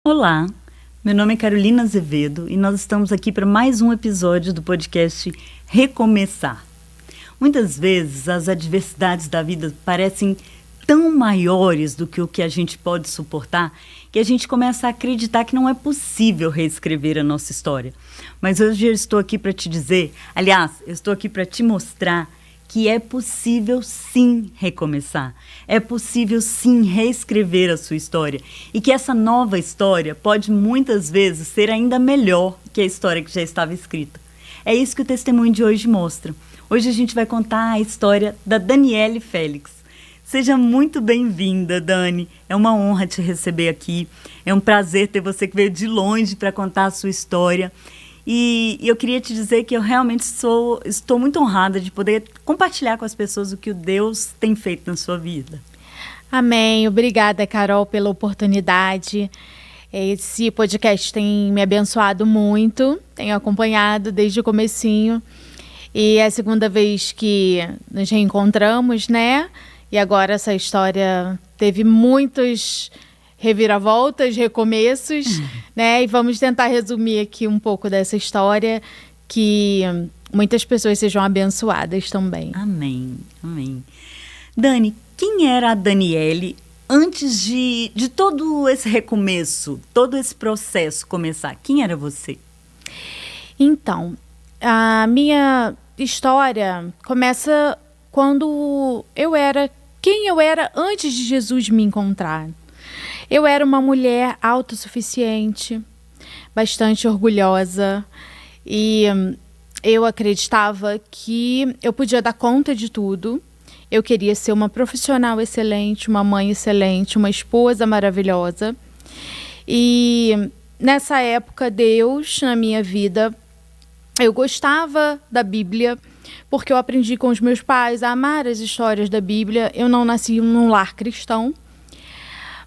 Olá, meu nome é Carolina Azevedo e nós estamos aqui para mais um episódio do podcast Recomeçar. Muitas vezes as adversidades da vida parecem tão maiores do que o que a gente pode suportar que a gente começa a acreditar que não é possível reescrever a nossa história. Mas hoje eu estou aqui para te dizer, aliás, eu estou aqui para te mostrar que é possível sim recomeçar, é possível sim reescrever a sua história e que essa nova história pode muitas vezes ser ainda melhor que a história que já estava escrita. É isso que o testemunho de hoje mostra. Hoje a gente vai contar a história da Daniele Félix. Seja muito bem-vinda, Dani. É uma honra te receber aqui. É um prazer ter você que veio de longe para contar a sua história. E eu queria te dizer que eu realmente estou muito honrada de poder compartilhar com as pessoas o que o Deus tem feito na sua vida. Amém. Obrigada, Carol, pela oportunidade. Esse podcast tem me abençoado muito, tenho acompanhado desde o comecinho. E é a segunda vez que nos reencontramos, né? E agora essa história teve muitos reviravoltas, recomeços, né? E vamos tentar resumir aqui um pouco dessa história, que muitas pessoas sejam abençoadas também. Amém, amém. Dani, quem era a Daniele antes de todo esse recomeço, todo esse processo começar? Quem era você? Então, a minha história começa quando quem eu era antes de Jesus me encontrar. Eu era uma mulher autossuficiente, bastante orgulhosa, e eu acreditava que eu podia dar conta de tudo. Eu queria ser uma profissional excelente, uma mãe excelente, uma esposa maravilhosa. E nessa época, Deus, na minha vida, eu gostava da Bíblia, porque eu aprendi com os meus pais a amar as histórias da Bíblia. Eu não nasci num lar cristão,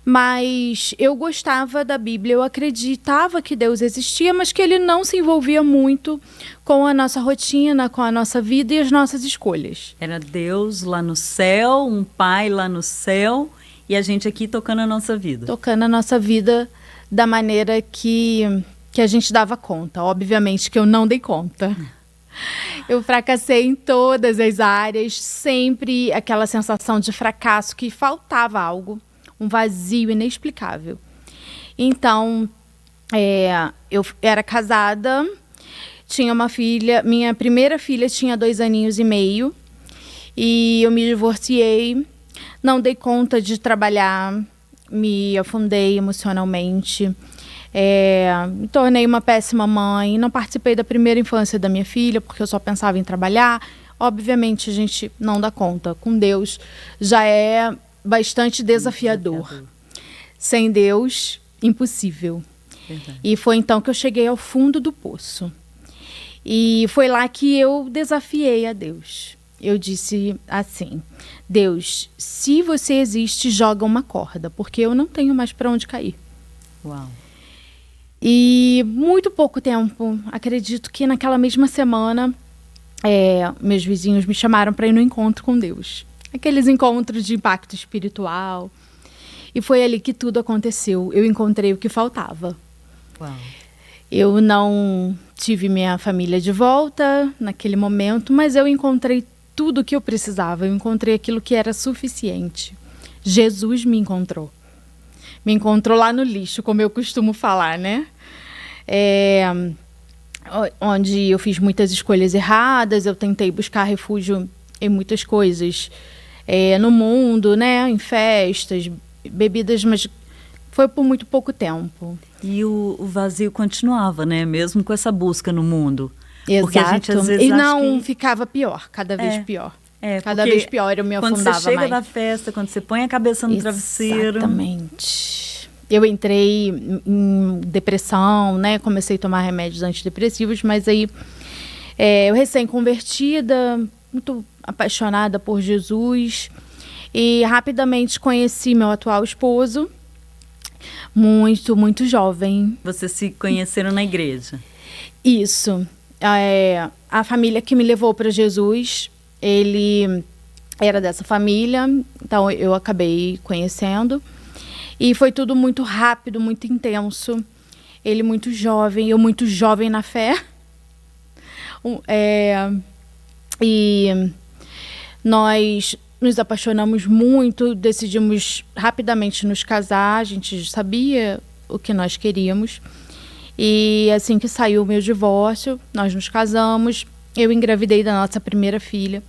mas eu gostava da Bíblia, eu acreditava que Deus existia, mas que Ele não se envolvia muito com a nossa rotina, com a nossa vida e as nossas escolhas. Era Deus lá no céu, um pai lá no céu e a gente aqui tocando a nossa vida. Tocando a nossa vida da maneira que a gente dava conta. Obviamente que eu não dei conta. Eu fracassei em todas as áreas, sempre aquela sensação de fracasso, que faltava algo. Um vazio inexplicável. Então, eu era casada, tinha uma filha, minha primeira filha tinha 2 aninhos e meio, e eu me divorciei, não dei conta de trabalhar, me afundei emocionalmente, me tornei uma péssima mãe, não participei da primeira infância da minha filha, porque eu só pensava em trabalhar. Obviamente, a gente não dá conta. Com Deus, já é bastante desafiador. Sem Deus, impossível. Verdade. E foi então que eu cheguei ao fundo do poço. E foi lá que eu desafiei a Deus. Eu disse assim: Deus, se você existe, joga uma corda, porque eu não tenho mais para onde cair. Uau. E muito pouco tempo, acredito que naquela mesma semana, meus vizinhos me chamaram para ir no encontro com Deus. Aqueles encontros de impacto espiritual. E foi ali que tudo aconteceu. Eu encontrei o que faltava. Uau. Eu não tive minha família de volta naquele momento, mas eu encontrei tudo o que eu precisava. Eu encontrei aquilo que era suficiente. Jesus me encontrou. Me encontrou lá no lixo, como eu costumo falar, né? Onde eu fiz muitas escolhas erradas, eu tentei buscar refúgio em muitas coisas. No mundo, né, em festas, bebidas, mas foi por muito pouco tempo. E o vazio continuava, né, mesmo com essa busca no mundo. Exato. Porque a gente às vezes e acha não que ficava pior, cada vez pior. Cada porque vez pior, eu me afundava mais. Quando você chega da festa, quando você põe a cabeça no travesseiro. Exatamente. Eu entrei em depressão, né, comecei a tomar remédios antidepressivos, mas aí eu recém-convertida, muito apaixonada por Jesus, e rapidamente conheci meu atual esposo, muito, muito jovem. Vocês se conheceram na igreja? Isso. A família que me levou para Jesus, ele era dessa família, então eu acabei conhecendo. E foi tudo muito rápido, muito intenso. Ele muito jovem, eu muito jovem na fé. E nós nos apaixonamos muito, decidimos rapidamente nos casar, a gente sabia o que nós queríamos. E assim que saiu o meu divórcio, nós nos casamos, eu engravidei da nossa primeira filha.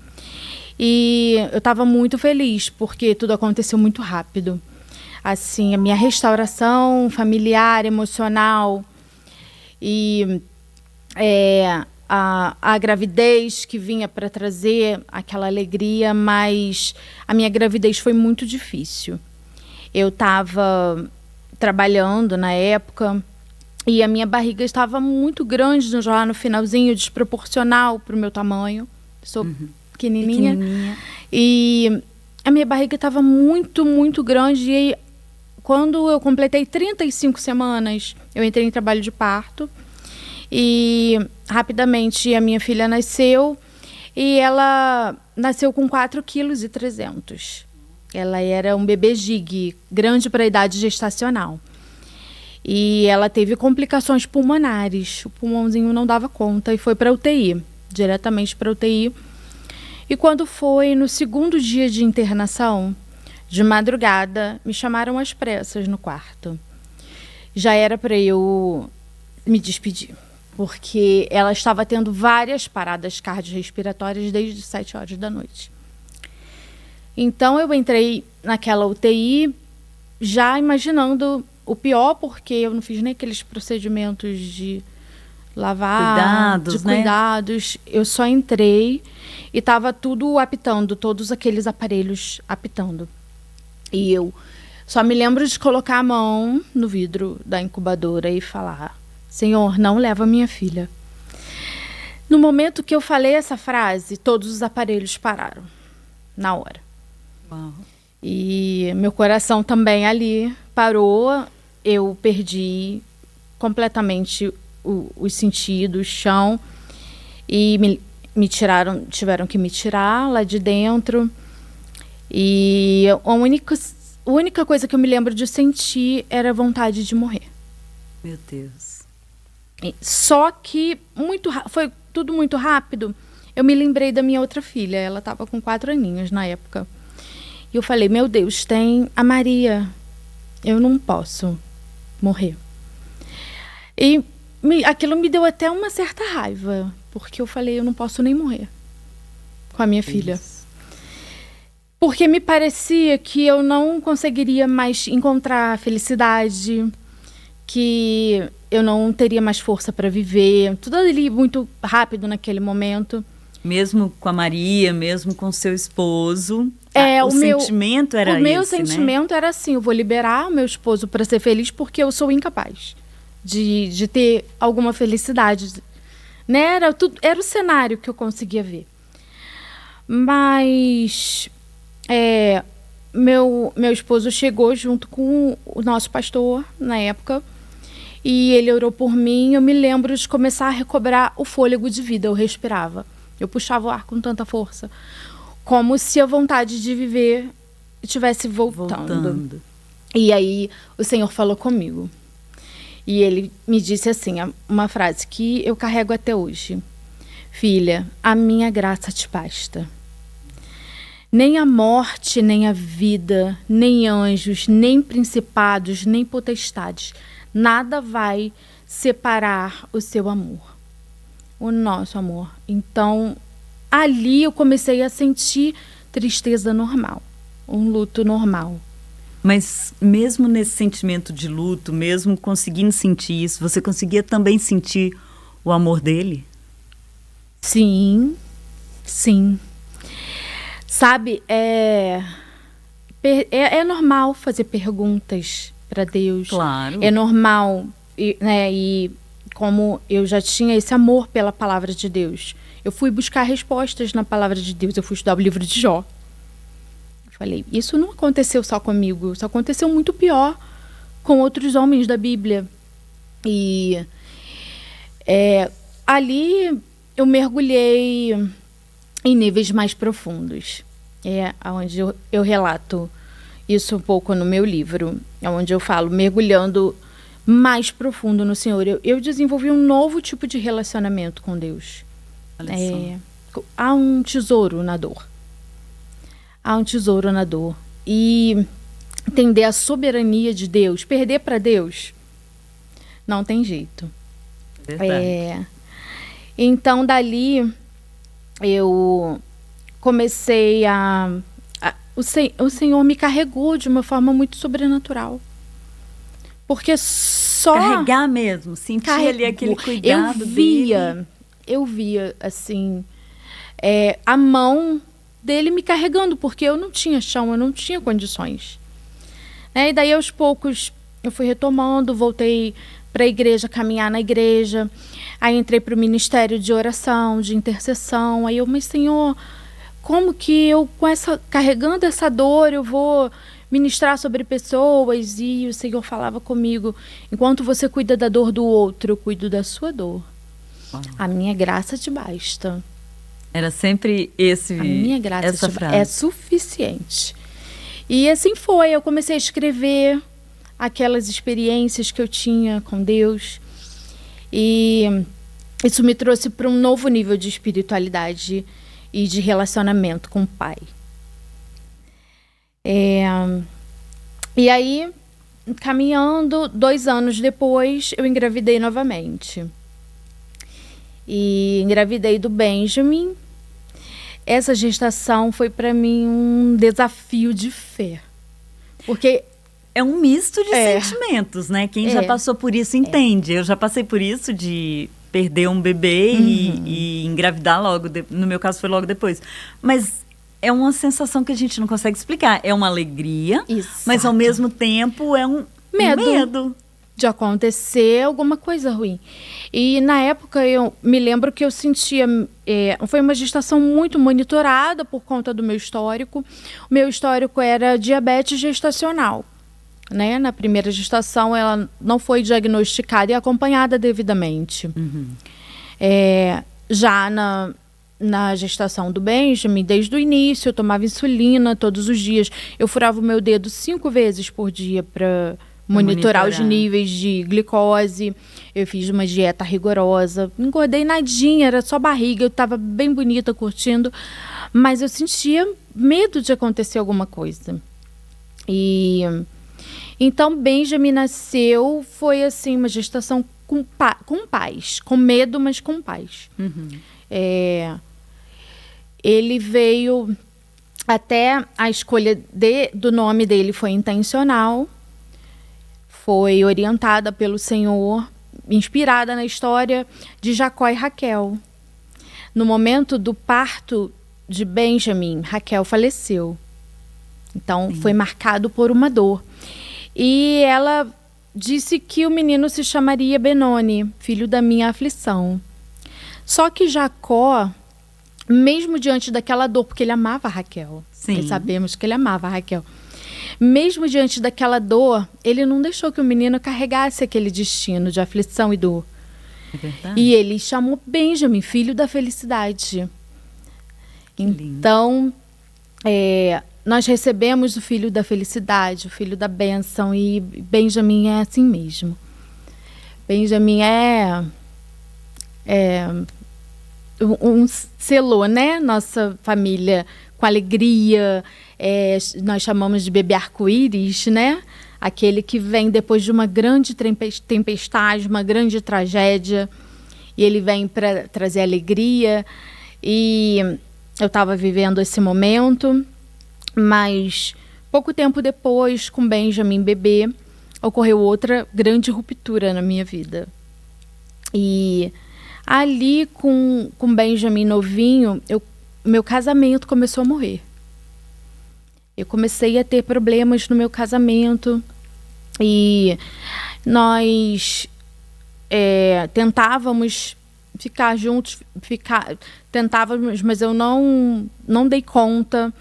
E eu estava muito feliz, porque tudo aconteceu muito rápido. Assim, a minha restauração familiar, emocional e a gravidez que vinha para trazer aquela alegria, mas a minha gravidez foi muito difícil. Eu estava trabalhando na época e a minha barriga estava muito grande, já no finalzinho, desproporcional para o meu tamanho. Sou pequenininha. E a minha barriga estava muito, muito grande. E aí, quando eu completei 35 semanas, eu entrei em trabalho de parto. E rapidamente a minha filha nasceu. E ela nasceu com 4,3 kg. Ela era um bebê gig, grande para a idade gestacional. E ela teve complicações pulmonares. O pulmãozinho não dava conta e foi para UTI, diretamente para UTI. E quando foi no segundo dia de internação, de madrugada, me chamaram às pressas no quarto. Já era para eu me despedir, porque ela estava tendo várias paradas cardiorrespiratórias desde 7 horas da noite. Então eu entrei naquela UTI já imaginando o pior, porque eu não fiz nem aqueles procedimentos de lavar, de cuidados. Eu só entrei e estava tudo apitando, todos aqueles aparelhos apitando. E eu só me lembro de colocar a mão no vidro da incubadora e falar: Senhor, não leva minha filha. No momento que eu falei essa frase, todos os aparelhos pararam, na hora. Uau. E meu coração também ali parou, eu perdi completamente os sentidos, o chão, e tiveram que me tirar lá de dentro. E a única coisa que eu me lembro de sentir era a vontade de morrer. Meu Deus. Só que foi tudo muito rápido. Eu me lembrei da minha outra filha, ela estava com 4 aninhos na época. E eu falei, meu Deus, tem a Maria, eu não posso morrer. E aquilo me deu até uma certa raiva, porque eu falei, eu não posso nem morrer com a minha filha. Porque me parecia que eu não conseguiria mais encontrar felicidade, que eu não teria mais força para viver. Tudo ali muito rápido naquele momento. Mesmo com a Maria, mesmo com seu esposo, o sentimento era esse, O meu sentimento era assim, eu vou liberar o meu esposo para ser feliz porque eu sou incapaz de ter alguma felicidade. Né? Era o cenário que eu conseguia ver. Mas meu esposo chegou junto com o nosso pastor na época e ele orou por mim. Eu me lembro de começar a recobrar o fôlego de vida, eu respirava. Eu puxava o ar com tanta força, como se a vontade de viver estivesse voltando. E aí o Senhor falou comigo. E ele me disse assim, uma frase que eu carrego até hoje. Filha, a minha graça te basta. Nem a morte, nem a vida, nem anjos, nem principados, nem potestades, nada vai separar o seu amor. O nosso amor. Então, ali eu comecei a sentir tristeza normal, um luto normal. Mas mesmo nesse sentimento de luto, mesmo conseguindo sentir isso, você conseguia também sentir o amor dele? Sim, sim. Sabe, é normal fazer perguntas para Deus. Claro. É normal, e como eu já tinha esse amor pela palavra de Deus, eu fui buscar respostas na palavra de Deus, eu fui estudar o livro de Jó. Eu falei, isso não aconteceu só comigo, isso aconteceu muito pior com outros homens da Bíblia. E ali eu mergulhei em níveis mais profundos. É onde eu relato isso um pouco no meu livro, onde eu falo, mergulhando mais profundo no Senhor. Eu desenvolvi um novo tipo de relacionamento com Deus. Há um tesouro na dor. Há um tesouro na dor. E entender a soberania de Deus, perder para Deus, não tem jeito. Então, dali, eu comecei o Senhor me carregou de uma forma muito sobrenatural. Porque só... Carregar mesmo, sentir ali aquele cuidado dele. Eu via, assim, a mão dele me carregando, porque eu não tinha chão, eu não tinha condições. E daí, aos poucos, eu fui retomando, voltei para a igreja, caminhar na igreja. Aí entrei para o ministério de oração, de intercessão. Aí eu, mas Senhor, como que eu, carregando essa dor, eu vou ministrar sobre pessoas? E o Senhor falava comigo, enquanto você cuida da dor do outro, eu cuido da sua dor. A minha graça te basta. Era sempre a minha graça essa frase. É suficiente. E assim foi, eu comecei a escrever aquelas experiências que eu tinha com Deus. E isso me trouxe para um novo nível de espiritualidade e de relacionamento com o Pai. E aí, caminhando, 2 anos depois, eu engravidei novamente. E engravidei do Benjamin. Essa gestação foi para mim um desafio de fé. Porque é um misto de sentimentos, né? Quem já passou por isso entende. Eu já passei por isso de perder um bebê e engravidar logo. No meu caso, foi logo depois. Mas é uma sensação que a gente não consegue explicar. É uma alegria, mas ao mesmo tempo é um medo de acontecer alguma coisa ruim. E na época eu me lembro que eu sentia... foi uma gestação muito monitorada por conta do meu histórico. O meu histórico era diabetes gestacional. Né? Na primeira gestação ela não foi diagnosticada e acompanhada devidamente. Já na gestação do Benjamin, desde o início, eu tomava insulina todos os dias. Eu furava o meu dedo 5 vezes por dia para monitorar os níveis de glicose. Eu fiz uma dieta rigorosa. Não engordei nadinha, era só barriga. Eu estava bem bonita, curtindo. Mas eu sentia medo de acontecer alguma coisa. Então, Benjamin nasceu, foi assim, uma gestação com paz. Com medo, mas com paz. Ele veio... Até a escolha do nome dele foi intencional. Foi orientada pelo Senhor, inspirada na história de Jacó e Raquel. No momento do parto de Benjamin, Raquel faleceu. Então, foi marcado por uma dor. E ela disse que o menino se chamaria Benoni, filho da minha aflição. Só que Jacó, mesmo diante daquela dor, porque ele amava Raquel. Nós sabemos que ele amava Raquel. Mesmo diante daquela dor, ele não deixou que o menino carregasse aquele destino de aflição e dor. E ele chamou Benjamin, filho da felicidade. Então, nós recebemos o filho da felicidade, o filho da bênção, e Benjamin é assim mesmo. Benjamin selou, né? Nossa família com alegria. Nós chamamos de bebê arco-íris, né? Aquele que vem depois de uma grande tempestade, uma grande tragédia, e ele vem para trazer alegria. E eu estava vivendo esse momento, mas pouco tempo depois, com Benjamin bebê, ocorreu outra grande ruptura na minha vida. E ali, com Benjamin novinho, meu casamento começou a morrer. Eu comecei a ter problemas no meu casamento e nós tentávamos ficar juntos, mas eu não dei conta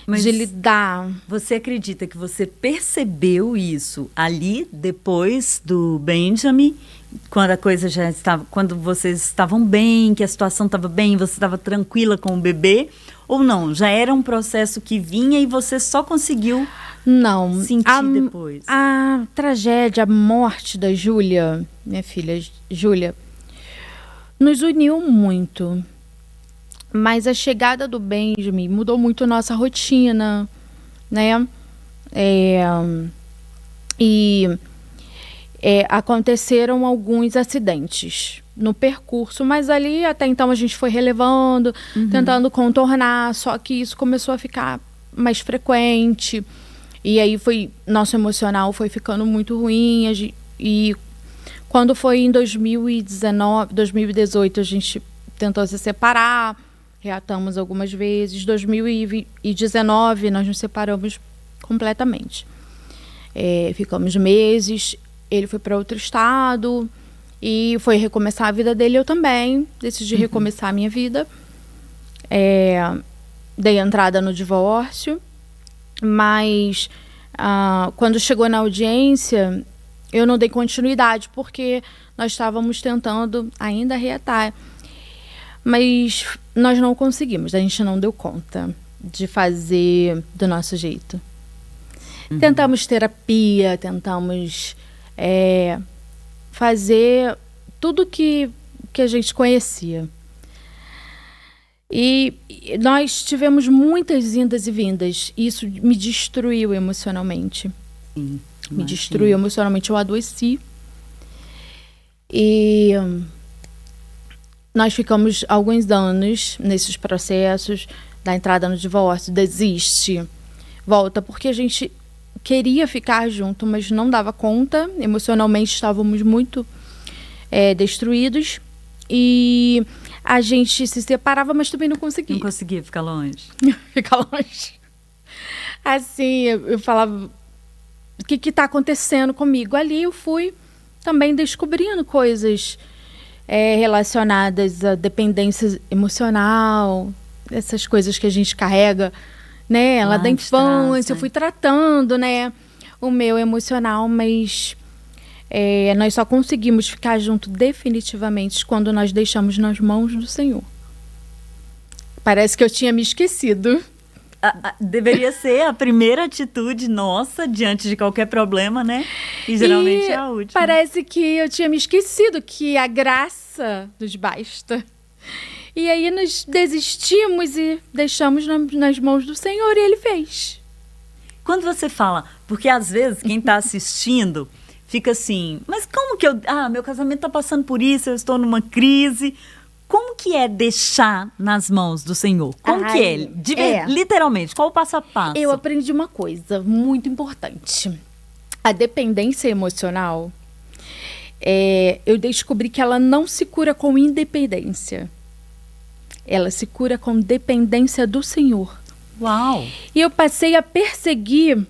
de lidar. Você acredita que você percebeu isso ali, depois do Benjamin, quando a coisa quando vocês estavam bem, que a situação estava bem, você estava tranquila com o bebê? Ou não? Já era um processo que vinha e você só conseguiu Não. sentir depois? A tragédia, a morte da Júlia, minha filha Júlia, nos uniu muito. Mas a chegada do Benjamin mudou muito nossa rotina, né? Aconteceram alguns acidentes no percurso, mas ali até então a gente foi relevando, tentando contornar, só que isso começou a ficar mais frequente, e aí nosso emocional foi ficando muito ruim, e quando foi em 2019, 2018, a gente tentou se separar, reatamos algumas vezes. 2019 nós nos separamos completamente. Ficamos meses, ele foi para outro estado e foi recomeçar a vida dele, eu também decidi recomeçar a minha vida. Dei entrada no divórcio, mas quando chegou na audiência, eu não dei continuidade, porque nós estávamos tentando ainda reatar. Mas nós não conseguimos, a gente não deu conta de fazer do nosso jeito. Tentamos terapia, tentamos fazer tudo que a gente conhecia. E nós tivemos muitas indas e vindas, e isso me destruiu emocionalmente. Sim, me destruiu emocionalmente, eu adoeci. E nós ficamos alguns anos nesses processos da entrada no divórcio, desiste, volta, porque a gente queria ficar junto, mas não dava conta, emocionalmente estávamos muito destruídos, e a gente se separava, mas também não conseguia. Não conseguia ficar longe? Ficar longe. Assim, eu falava, o que está acontecendo comigo? Ali eu fui também descobrindo coisas relacionadas à dependência emocional, essas coisas que a gente carrega, né, lá da infância. Eu fui tratando, né, o meu emocional, mas nós só conseguimos ficar junto definitivamente quando nós deixamos nas mãos do Senhor. Parece que eu tinha me esquecido. Deveria ser a primeira atitude nossa diante de qualquer problema, né? E geralmente é a última. Parece que eu tinha me esquecido que a graça nos basta. E aí nós desistimos e deixamos nas mãos do Senhor, e Ele fez. Quando você fala, porque às vezes quem está assistindo fica assim, mas como que meu casamento está passando por isso, eu estou numa crise. Como que é deixar nas mãos do Senhor? Como que é? Literalmente, qual o passo a passo? Eu aprendi uma coisa muito importante. A dependência emocional, eu descobri que ela não se cura com independência. Ela se cura com dependência do Senhor. Uau! E eu passei a perseguir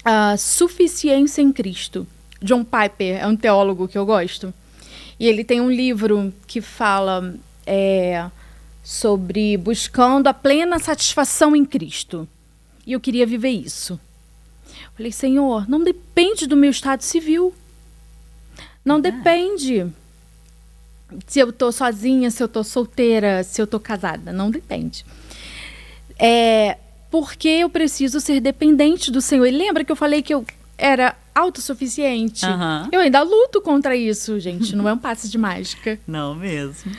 a suficiência em Cristo. John Piper é um teólogo que eu gosto. E ele tem um livro que fala sobre buscando a plena satisfação em Cristo. E eu queria viver isso. Falei, Senhor, não depende do meu estado civil. Não depende se eu estou sozinha, se eu estou solteira, se eu estou casada. Não depende. Porque eu preciso ser dependente do Senhor. E lembra que eu falei que eu era autossuficiente? Eu ainda luto contra isso, gente. Não é um passe de mágica. Não mesmo.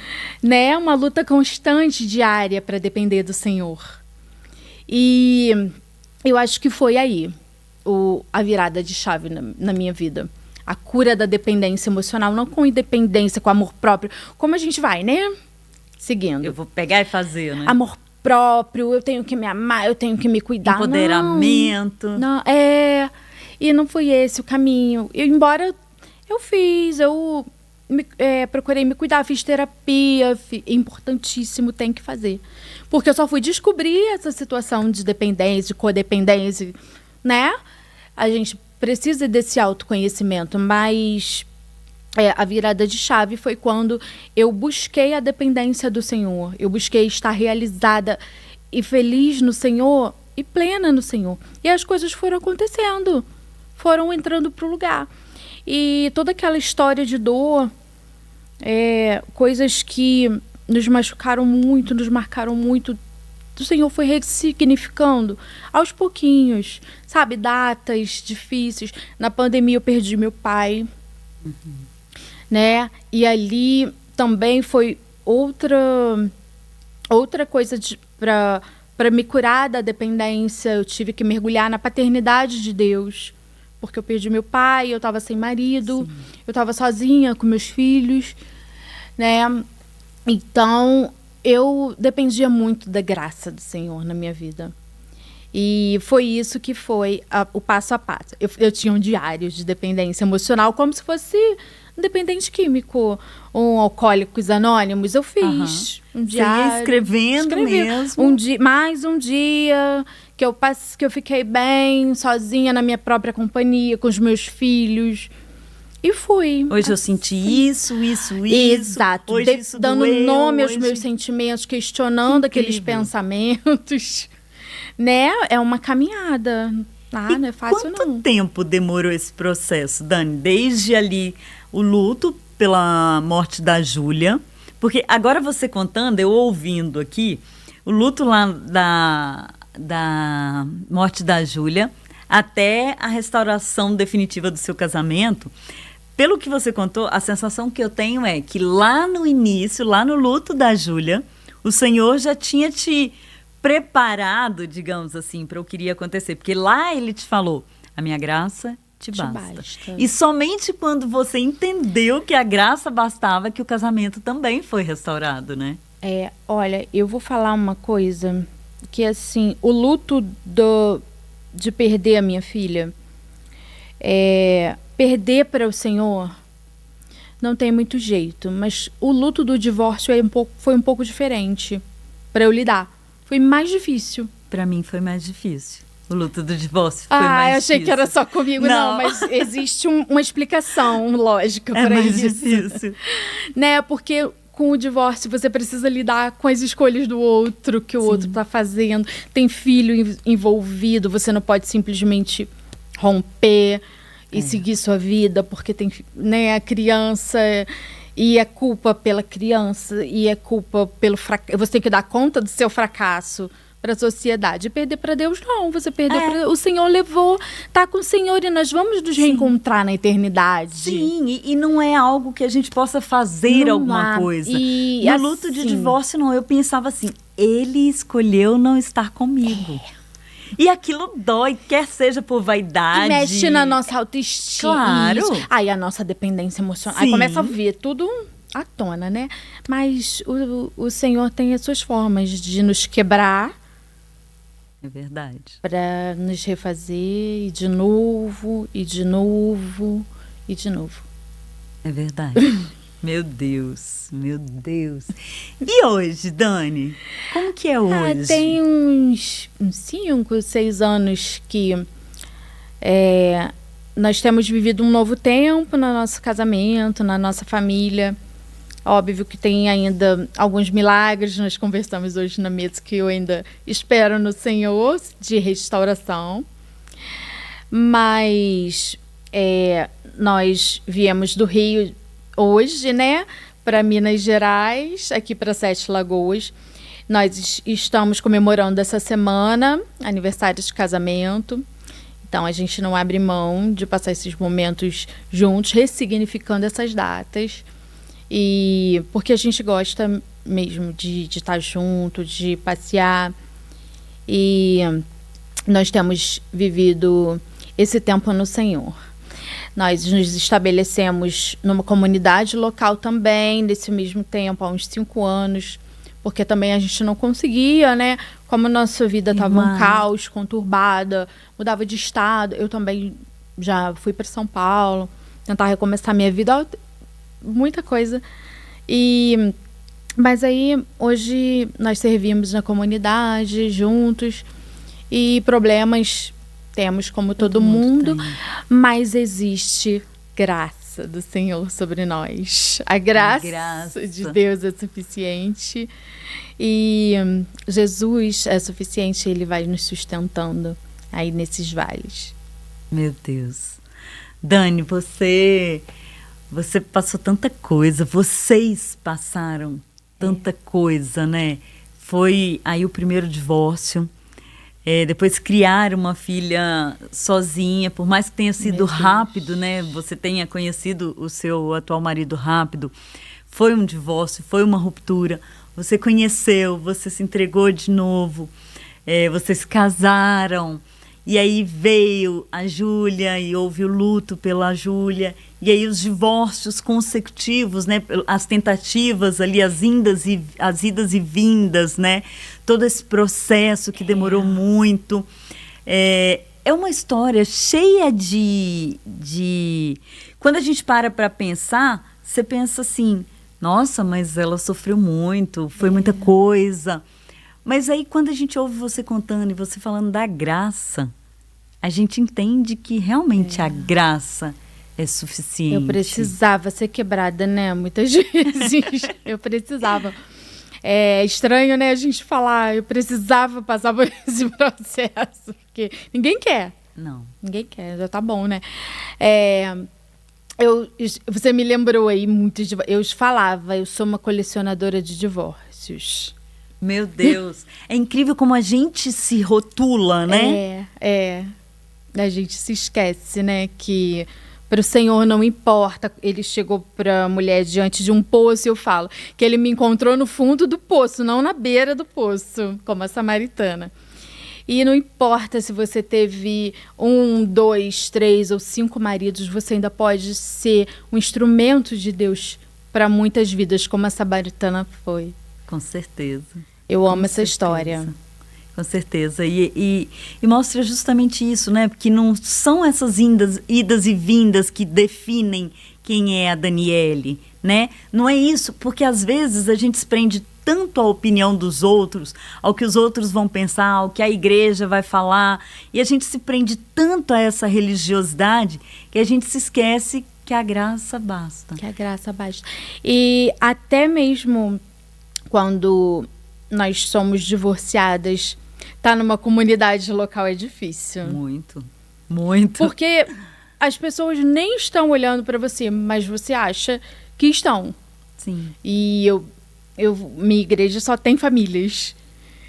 Né? É uma luta constante, diária, para depender do Senhor. E eu acho que foi aí a virada de chave na minha vida. A cura da dependência emocional, não com independência, com amor próprio. Como a gente vai, né? Seguindo. Eu vou pegar e fazer, né? Amor próprio, eu tenho que me amar, eu tenho que me cuidar. Empoderamento. Não, e não foi esse o caminho. Embora eu fiz, procurei me cuidar, fiz terapia, importantíssimo, tem que fazer. Porque eu só fui descobrir essa situação de dependência, de codependência, né? A gente precisa desse autoconhecimento, mas a virada de chave foi quando eu busquei a dependência do Senhor. Eu busquei estar realizada e feliz no Senhor e plena no Senhor. E as coisas foram acontecendo, foram entrando para o lugar. E toda aquela história de dor, coisas que nos machucaram muito, nos marcaram muito, o Senhor foi ressignificando aos pouquinhos, sabe? Datas difíceis. Na pandemia eu perdi meu pai, né? E ali também foi outra coisa para me curar da dependência. Eu tive que mergulhar na paternidade de Deus, porque eu perdi meu pai, eu estava sem marido, sim, eu estava sozinha com meus filhos, né? Então, eu dependia muito da graça do Senhor na minha vida. E foi isso que foi o passo a passo. Eu tinha um diário de dependência emocional, como se fosse um dependente químico, um Alcoólicos Anônimos. Eu fiz um diário. Você ia escrevendo mesmo? Mais um dia que eu fiquei bem, sozinha na minha própria companhia, com os meus filhos. E fui. Hoje eu senti isso. Exato. Hoje isso dando doeu, nome aos meus sentimentos, questionando aqueles pensamentos. Né? É uma caminhada. Não é fácil, não. Quanto tempo demorou esse processo, Dani? Desde ali o luto pela morte da Júlia. Porque agora você contando, eu ouvindo aqui, o luto lá da morte da Júlia até a restauração definitiva do seu casamento. Pelo que você contou, a sensação que eu tenho é que lá no início, lá no luto da Júlia, o Senhor já tinha te preparado, digamos assim, para o que iria acontecer. Porque lá ele te falou, a minha graça te basta. E somente quando você entendeu que a graça bastava que o casamento também foi restaurado, né? Olha, eu vou falar uma coisa, que assim, o luto de perder a minha filha, perder para o Senhor não tem muito jeito, mas o luto do divórcio foi um pouco diferente para eu lidar. Foi mais difícil. Para mim foi mais difícil. O luto do divórcio foi mais difícil. Eu achei que era só comigo. Não, mas existe uma explicação lógica para isso. É mais difícil. Né? Porque com o divórcio você precisa lidar com as escolhas do outro, que o outro está fazendo. Tem filho envolvido, você não pode simplesmente romper e seguir sua vida, porque tem, né, a criança... E é culpa pela criança, e é culpa pelo fracasso. Você tem que dar conta do seu fracasso para a sociedade. Perder para Deus, não. Você perdeu para... O Senhor levou, tá com o Senhor e nós vamos nos reencontrar na eternidade. Sim, e não é algo que a gente possa fazer não alguma coisa. No luto de divórcio, não. Eu pensava assim, ele escolheu não estar comigo. E aquilo dói, quer seja por vaidade. E mexe na nossa autoestima. Claro. Aí a nossa dependência emocional. Sim. Aí começa a ver tudo à tona, né? Mas o Senhor tem as suas formas de nos quebrar. É verdade. Para nos refazer e de novo, e de novo, e de novo. É verdade. Meu Deus, meu Deus. E hoje, Dani? Como que é hoje? Tem uns 5, 6 anos que nós temos vivido um novo tempo no nosso casamento, na nossa família. Óbvio que tem ainda alguns milagres, nós conversamos hoje na mesa que eu ainda espero no Senhor de restauração. Mas nós viemos do Rio hoje, né, para Minas Gerais, aqui para Sete Lagoas. Nós estamos comemorando essa semana, aniversário de casamento. Então, a gente não abre mão de passar esses momentos juntos, ressignificando essas datas. E porque a gente gosta mesmo de estar junto, de passear. E nós temos vivido esse tempo no Senhor. Nós nos estabelecemos numa comunidade local também, nesse mesmo tempo, há uns 5 anos, porque também a gente não conseguia, né? Como a nossa vida estava um caos, conturbada, mudava de estado. Eu também já fui para São Paulo, tentar recomeçar minha vida, muita coisa. Mas aí, hoje, nós servimos na comunidade, juntos, e problemas... Temos como todo mundo, mas existe graça do Senhor sobre nós. A graça de Deus é suficiente e Jesus é suficiente, Ele vai nos sustentando aí nesses vales. Meu Deus. Dani, você passou tanta coisa, vocês passaram tanta coisa, né? foi aí o primeiro divórcio. Depois criar uma filha sozinha, por mais que tenha sido rápido, né? Você tenha conhecido o seu atual marido rápido, foi um divórcio, foi uma ruptura. Você conheceu, você se entregou de novo, vocês se casaram, e aí veio a Júlia e houve o luto pela Júlia, e aí os divórcios consecutivos, né? As tentativas ali, as idas e vindas, né? Todo esse processo que demorou muito. É uma história cheia de... Quando a gente para pensar, você pensa assim, nossa, mas ela sofreu muito, foi muita coisa. Mas aí quando a gente ouve você contando e você falando da graça, a gente entende que realmente a graça é suficiente. Eu precisava ser quebrada, né? Muitas vezes eu precisava. É estranho, né, a gente falar, eu precisava passar por esse processo, porque ninguém quer. Não. Ninguém quer, já tá bom, né? Você me lembrou aí muito de... Eu falava, eu sou uma colecionadora de divórcios. Meu Deus, é incrível como a gente se rotula, né? A gente se esquece, né, que para o Senhor não importa. Ele chegou para a mulher diante de um poço e eu falo que ele me encontrou no fundo do poço, não na beira do poço, como a samaritana. E não importa se você teve 1, 2, 3 ou 5 maridos, você ainda pode ser um instrumento de Deus para muitas vidas, como a samaritana foi. Com certeza. Eu amo essa história. Com certeza. E mostra justamente isso, né? Porque não são essas idas e vindas que definem quem é a Daniele, né? Não é isso, porque às vezes a gente se prende tanto à opinião dos outros, ao que os outros vão pensar, ao que a igreja vai falar, e a gente se prende tanto a essa religiosidade que a gente se esquece que a graça basta. Que a graça basta. E até mesmo quando nós somos divorciadas, estar numa comunidade local é difícil. Muito, muito. Porque as pessoas nem estão olhando para você, mas você acha que estão. Sim. E minha igreja só tem famílias.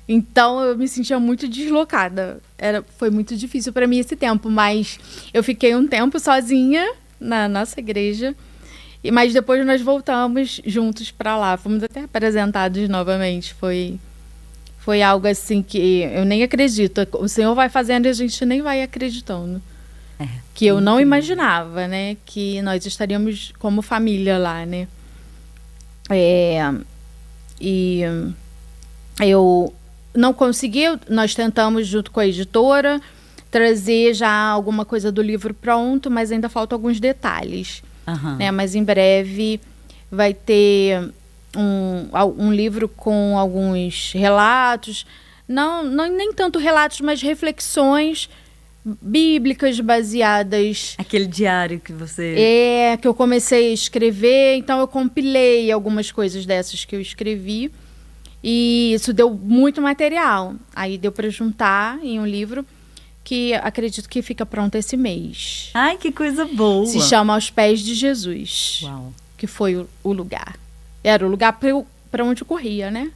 Então eu me sentia muito deslocada. Foi muito difícil para mim esse tempo, mas eu fiquei um tempo sozinha na nossa igreja. Mas depois nós voltamos juntos para lá. Fomos até apresentados novamente. Foi algo assim que eu nem acredito. O Senhor vai fazendo e a gente nem vai acreditando. Que eu não imaginava, né? Que nós estaríamos como família lá, né? E eu não consegui. Nós tentamos, junto com a editora, trazer já alguma coisa do livro pronto, mas ainda faltam alguns detalhes. Né? Mas em breve vai ter um livro com alguns relatos, não nem tanto relatos, mas reflexões bíblicas baseadas. Aquele diário que você... que eu comecei a escrever, então eu compilei algumas coisas dessas que eu escrevi e isso deu muito material. Aí deu para juntar em um livro que acredito que fica pronto esse mês. Ai, que coisa boa! Se chama Aos Pés de Jesus. Uau. Que foi o lugar. Era o lugar para onde eu corria, né?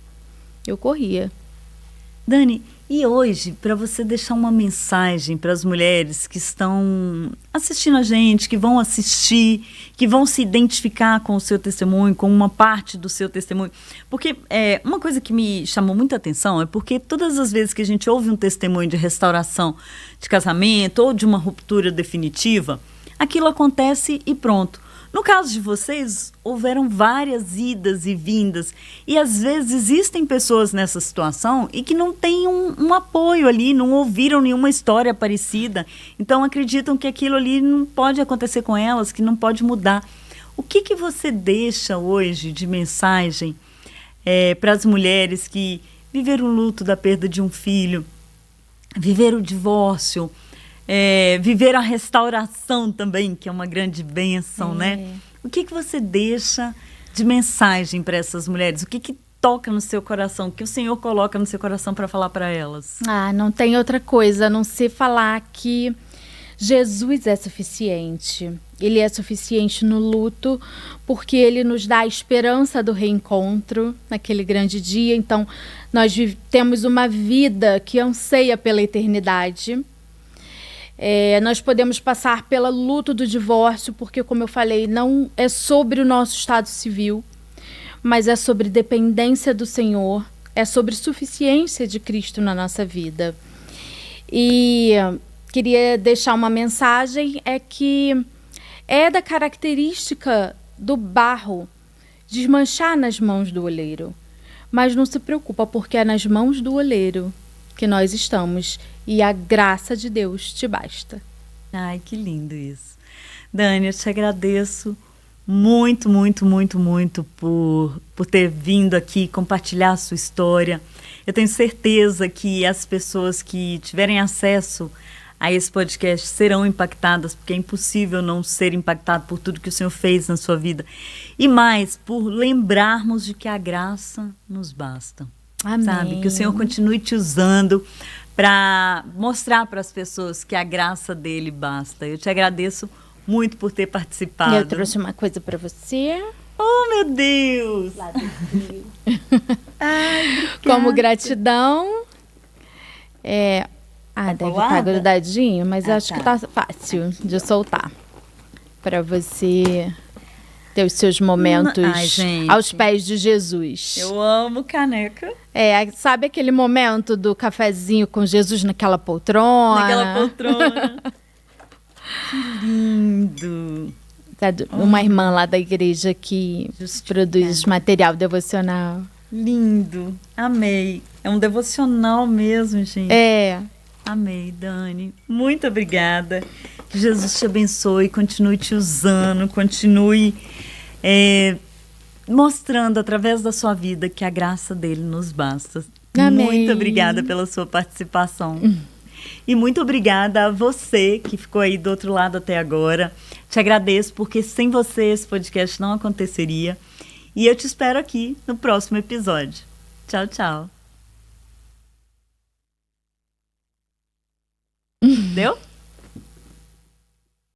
Eu corria. Dani, e hoje, para você deixar uma mensagem para as mulheres que estão assistindo a gente, que vão assistir, que vão se identificar com o seu testemunho, com uma parte do seu testemunho. Porque uma coisa que me chamou muita atenção é porque todas as vezes que a gente ouve um testemunho de restauração de casamento ou de uma ruptura definitiva, aquilo acontece e pronto. No caso de vocês, houveram várias idas e vindas. E às vezes existem pessoas nessa situação e que não têm um apoio ali, não ouviram nenhuma história parecida. Então acreditam que aquilo ali não pode acontecer com elas, que não pode mudar. O que você deixa hoje de mensagem para as mulheres que viveram o luto da perda de um filho, viveram o divórcio, viver a restauração também, que é uma grande bênção, né? O que você deixa de mensagem para essas mulheres? O que toca no seu coração? O que o Senhor coloca no seu coração para falar para elas? Não tem outra coisa a não ser falar que Jesus é suficiente. Ele é suficiente no luto, porque ele nos dá a esperança do reencontro naquele grande dia. Então, nós temos uma vida que anseia pela eternidade. Nós podemos passar pelo luto do divórcio, porque, como eu falei, não é sobre o nosso estado civil, mas é sobre dependência do Senhor, é sobre suficiência de Cristo na nossa vida. E queria deixar uma mensagem, que é da característica do barro desmanchar nas mãos do oleiro. Mas não se preocupa, porque é nas mãos do oleiro que nós estamos e a graça de Deus te basta. Ai, que lindo isso. Dani, eu te agradeço muito, muito, muito, muito por ter vindo aqui compartilhar a sua história. Eu tenho certeza que as pessoas que tiverem acesso a esse podcast serão impactadas, porque é impossível não ser impactado por tudo que o Senhor fez na sua vida. E mais, por lembrarmos de que a graça nos basta. Amém. Sabe? Que o Senhor continue te usando para mostrar para as pessoas que a graça dele basta. Eu te agradeço muito por ter participado. Eu trouxe uma coisa para você. Oh, meu Deus! Lá do Rio. Ai, Como gratidão. Deve estar grudadinho, mas acho que tá fácil de soltar. Para você ter os seus momentos aos pés de Jesus. Eu amo caneca. Sabe aquele momento do cafezinho com Jesus naquela poltrona? Naquela poltrona. Que lindo. Uma irmã lá da igreja que produz material devocional. Lindo. Amei. É um devocional mesmo, gente. Amei, Dani. Muito obrigada. Que Jesus te abençoe, continue te usando, continue mostrando através da sua vida que a graça dele nos basta. Amém. Muito obrigada pela sua participação. E muito obrigada a você que ficou aí do outro lado até agora. Te agradeço, porque sem você esse podcast não aconteceria. E eu te espero aqui no próximo episódio. Tchau, tchau. Deu?